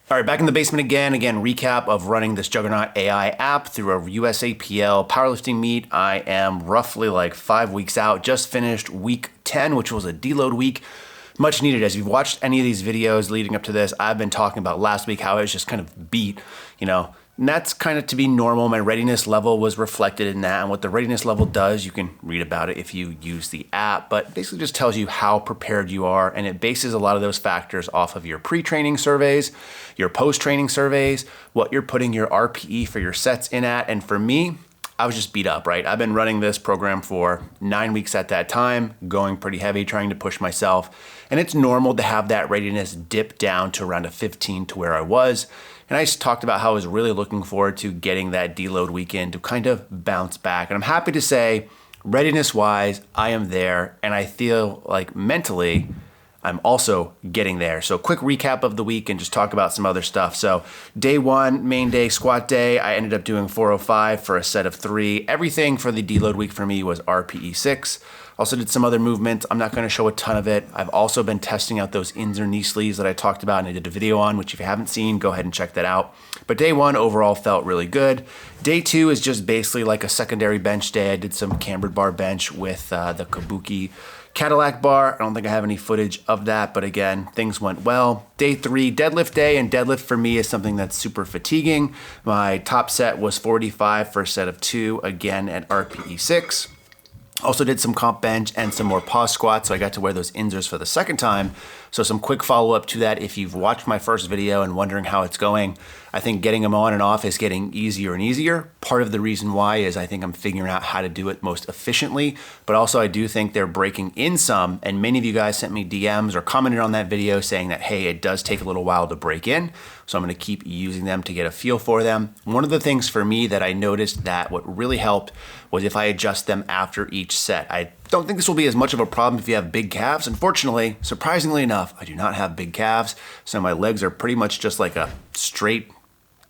All right, back in the basement again. Recap of running this Juggernaut AI app through a USAPL powerlifting meet. I am roughly like 5 weeks out, just finished week 10, which was a deload week. Much needed. As you've watched any of these videos leading up to this, I've been talking about last week how I was just kind of beat, and that's kind of to be normal. My readiness level was reflected in that. And what the readiness level does, you can read about it if you use the app, but basically just tells you how prepared you are. And it bases a lot of those factors off of your pre-training surveys, your post-training surveys, what you're putting your RPE for your sets in at. And for me, I was just beat up, right? I've been running this program for 9 weeks at that time, going pretty heavy, trying to push myself. And it's normal to have that readiness dip down to around a 15 to where I was. And I just talked about how I was really looking forward to getting that deload weekend to kind of bounce back. And I'm happy to say, readiness-wise, I am there. And I feel like mentally, I'm also getting there. So quick recap of the week and just talk about some other stuff. So day one, main day, squat day, I ended up doing 405 for a set of 3. Everything for the deload week for me was RPE 6. Also did some other movements. I'm not gonna show a ton of it. I've also been testing out those Inzers knee sleeves that I talked about and I did a video on, which if you haven't seen, go ahead and check that out. But day one overall felt really good. Day two is just basically like a secondary bench day. I did some cambered bar bench with the Kabuki Cadillac bar. I don't think I have any footage of that, but again, things went well. Day 3, deadlift day, and deadlift for me is something that's super fatiguing. My top set was 45 for a set of 2, again at RPE 6. Also did some comp bench and some more pause squats, so I got to wear those Inzers for the second time. So some quick follow-up to that. If you've watched my first video and wondering how it's going, I think getting them on and off is getting easier and easier. Part of the reason why is I think I'm figuring out how to do it most efficiently, but also I do think they're breaking in some, and many of you guys sent me DMs or commented on that video saying that, hey, it does take a little while to break in, so I'm gonna keep using them to get a feel for them. One of the things for me that I noticed that what really helped was if I adjust them after each set. I don't think this will be as much of a problem if you have big calves. Unfortunately, surprisingly enough, I do not have big calves, so my legs are pretty much just like a straight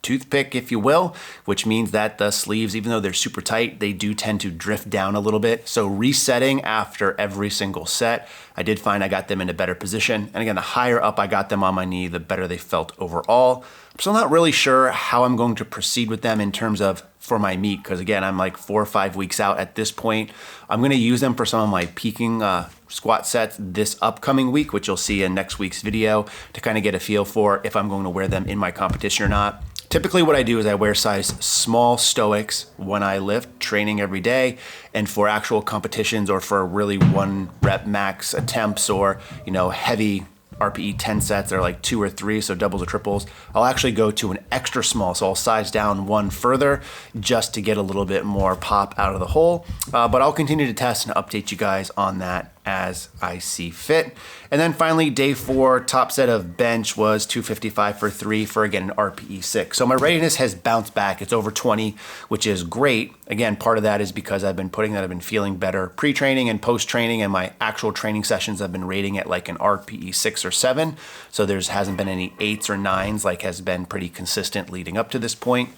toothpick, if you will, which means that the sleeves, even though they're super tight, they do tend to drift down a little bit. So resetting after every single set, I did find I got them in a better position. And again, the higher up I got them on my knee, the better they felt overall. I'm still not really sure how I'm going to proceed with them in terms of for my meet, because again, I'm like 4 or 5 weeks out at this point. I'm gonna use them for some of my peaking squat sets this upcoming week, which you'll see in next week's video to kind of get a feel for if I'm going to wear them in my competition or not. Typically what I do is I wear size small stoics when I lift, training every day, and for actual competitions or for really 1 rep max attempts or, heavy RPE 10 sets that are like 2 or 3, so doubles or triples, I'll actually go to an extra small. So I'll size down 1 further just to get a little bit more pop out of the hole. But I'll continue to test and update you guys on that as I see fit. And then finally, day 4, top set of bench was 255 for 3 for, again, an RPE 6. So my readiness has bounced back. It's over 20, which is great. Again, part of that is because I've been feeling better pre-training and post-training, and my actual training sessions I've been rating at like an RPE 6 or 7. So there hasn't been any 8s or 9s like has been pretty consistent leading up to this point.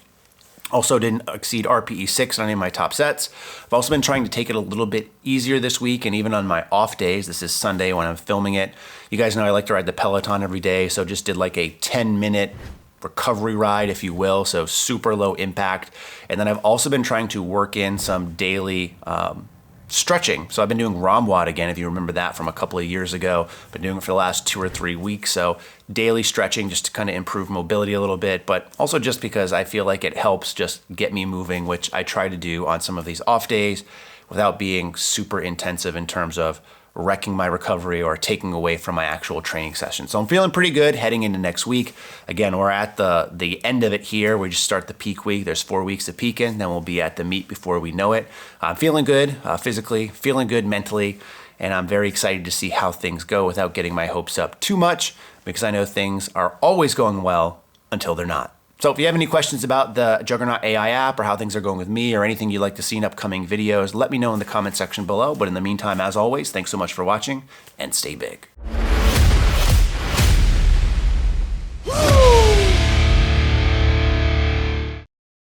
Also didn't exceed RPE 6 on any of my top sets. I've also been trying to take it a little bit easier this week, and even on my off days, this is Sunday when I'm filming it. You guys know I like to ride the Peloton every day, so just did like a 10-minute recovery ride, if you will, so super low impact. And then I've also been trying to work in some daily stretching. So I've been doing Ramwad again, if you remember that from a couple of years ago. Been doing it for the last 2 or 3 weeks. So daily stretching just to kind of improve mobility a little bit, but also just because I feel like it helps just get me moving, which I try to do on some of these off days without being super intensive in terms of wrecking my recovery or taking away from my actual training session. So I'm feeling pretty good heading into next week. Again, we're at the end of it here. We just start the peak week. There's 4 weeks of peaking, then we'll be at the meet before we know it. I'm feeling good physically, feeling good mentally, and I'm very excited to see how things go without getting my hopes up too much, because I know things are always going well until they're not. So if you have any questions about the Juggernaut AI app or how things are going with me or anything you'd like to see in upcoming videos, let me know in the comment section below. But in the meantime, as always, thanks so much for watching and stay big.